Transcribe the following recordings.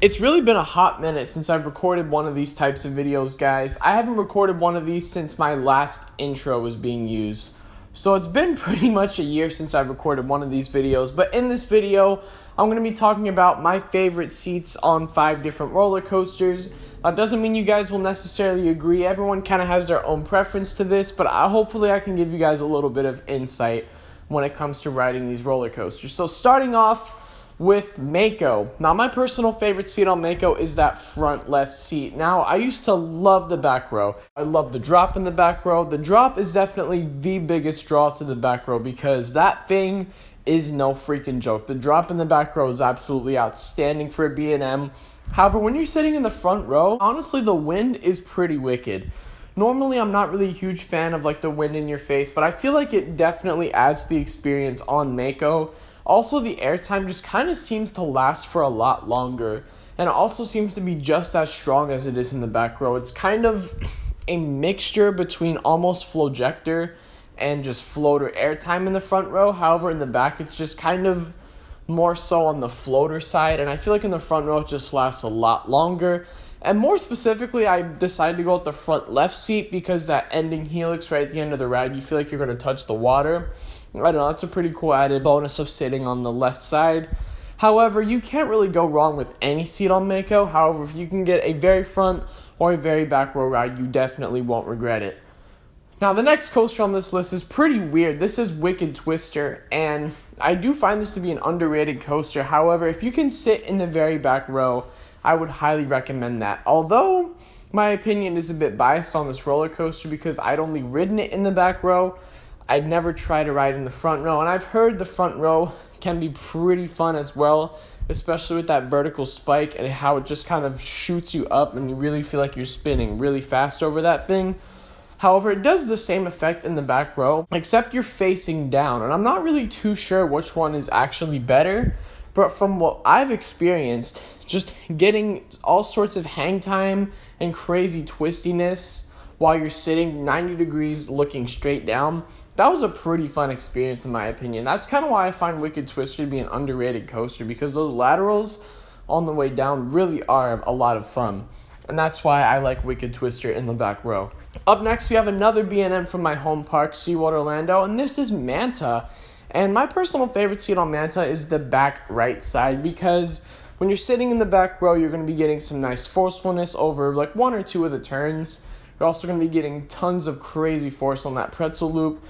It's really been a hot minute since I've recorded one of these types of videos, guys. I haven't recorded one of these since my last intro was being used. So it's been pretty much a year since I've recorded one of these videos, but in this video, I'm going to be talking about my favorite seats on 5 different roller coasters. That doesn't mean you guys will necessarily agree. Everyone kind of has their own preference to this, but hopefully I can give you guys a little bit of insight when it comes to riding these roller coasters. So starting off with Mako. Now, my personal favorite seat on Mako is that front left seat. Now, I used to love the back row. I love the drop in the back row. The drop is definitely the biggest draw to the back row because that thing is no freaking joke. The drop in the back row is absolutely outstanding for a B&M. However, when you're sitting in the front row, honestly, the wind is pretty wicked. Normally, I'm not really a huge fan of like the wind in your face, but I feel like it definitely adds to the experience on Mako. Also, the airtime just kind of seems to last for a lot longer, and it also seems to be just as strong as it is in the back row. It's kind of a mixture between almost flowjector and just floater airtime in the front row. However, in the back, it's just kind of more so on the floater side, and I feel like in the front row, it just lasts a lot longer. And more specifically, I decided to go with the front left seat because that ending helix right at the end of the ride, you feel like you're going to touch the water. I don't know, that's a pretty cool added bonus of sitting on the left side. However, you can't really go wrong with any seat on Mako. However, if you can get a very front or a very back row ride, you definitely won't regret it. Now, the next coaster on this list is pretty weird. This is Wicked Twister, and I do find this to be an underrated coaster. However, if you can sit in the very back row, I would highly recommend that. Although, my opinion is a bit biased on this roller coaster because I'd only ridden it in the back row. I'd never tried to ride in the front row, and I've heard the front row can be pretty fun as well, especially with that vertical spike and how it just kind of shoots you up and you really feel like you're spinning really fast over that thing. However, it does the same effect in the back row, except you're facing down, and I'm not really too sure which one is actually better, but from what I've experienced, just getting all sorts of hang time and crazy twistiness while you're sitting 90 degrees looking straight down, that was a pretty fun experience in my opinion. That's kind of why I find Wicked Twister to be an underrated coaster, because those laterals on the way down really are a lot of fun. And that's why I like Wicked Twister in the back row. Up next, we have another B&M from my home park, SeaWorld Orlando, and this is Manta. And my personal favorite seat on Manta is the back right side, because when you're sitting in the back row, you're going to be getting some nice forcefulness over like 1 or 2 of the turns. You're also going to be getting tons of crazy force on that pretzel loop.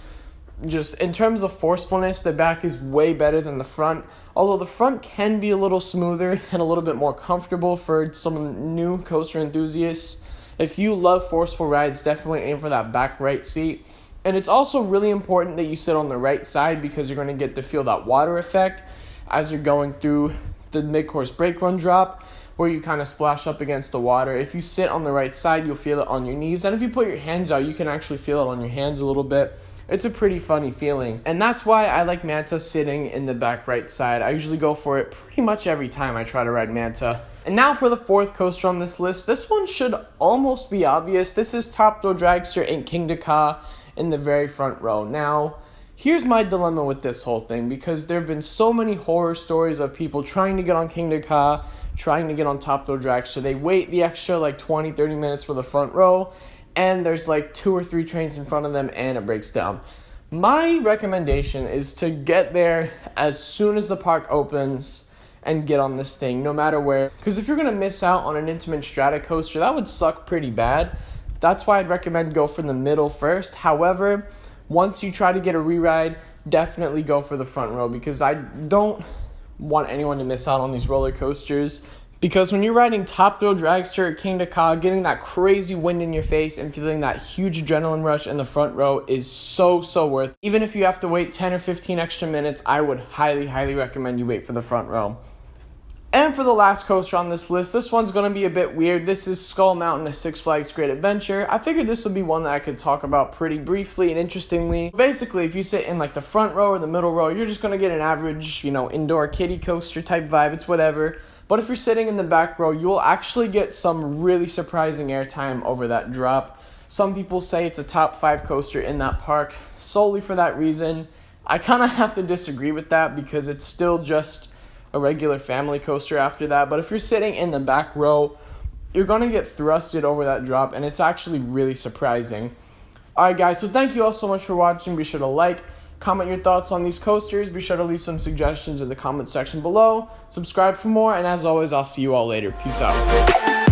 Just in terms of forcefulness, the back is way better than the front, although the front can be a little smoother and a little bit more comfortable for some new coaster enthusiasts. If you love forceful rides, definitely aim for that back right seat. And it's also really important that you sit on the right side because you're going to get to feel that water effect as you're going through the mid-course brake run drop, where you kind of splash up against the water. If you sit on the right side, you'll feel it on your knees. And if you put your hands out, you can actually feel it on your hands a little bit. It's a pretty funny feeling. And that's why I like Manta sitting in the back right side. I usually go for it pretty much every time I try to ride Manta. And now for the 4th coaster on this list. This one should almost be obvious. This is Thrill Dragster in Kingda Ka in the very front row. Now, here's my dilemma with this whole thing, because there have been so many horror stories of people trying to get on Kingda Ka, trying to get on Thrill Dragster. They wait the extra like 20-30 minutes for the front row, and there's like 2 or 3 trains in front of them and it breaks down. My recommendation is to get there as soon as the park opens and get on this thing, no matter where. Because if you're going to miss out on an Intamin Strata coaster, that would suck pretty bad. That's why I'd recommend go for the middle first. However, once you try to get a re-ride, definitely go for the front row, because I don't want anyone to miss out on these roller coasters. Because when you're riding Thrill Dragster at Kingda Ka, getting that crazy wind in your face and feeling that huge adrenaline rush in the front row is so worth it. Even if you have to wait 10 or 15 extra minutes, I would highly recommend you wait for the front row. And for the last coaster on this list, this one's going to be a bit weird. This is Skull Mountain at Six Flags Great Adventure. I figured this would be one that I could talk about pretty briefly and interestingly. Basically, if you sit in like the front row or the middle row, you're just going to get an average, indoor kiddie coaster type vibe. It's whatever. But if you're sitting in the back row, you'll actually get some really surprising airtime over that drop. Some people say it's a top 5 coaster in that park solely for that reason. I kind of have to disagree with that because it's still just a regular family coaster after that. But if you're sitting in the back row, you're going to get thrusted over that drop, and it's actually really surprising. Alright guys, so thank you all so much for watching. Be sure to like, comment your thoughts on these coasters. Be sure to leave some suggestions in the comment section below. Subscribe for more, and as always, I'll see you all later. Peace out.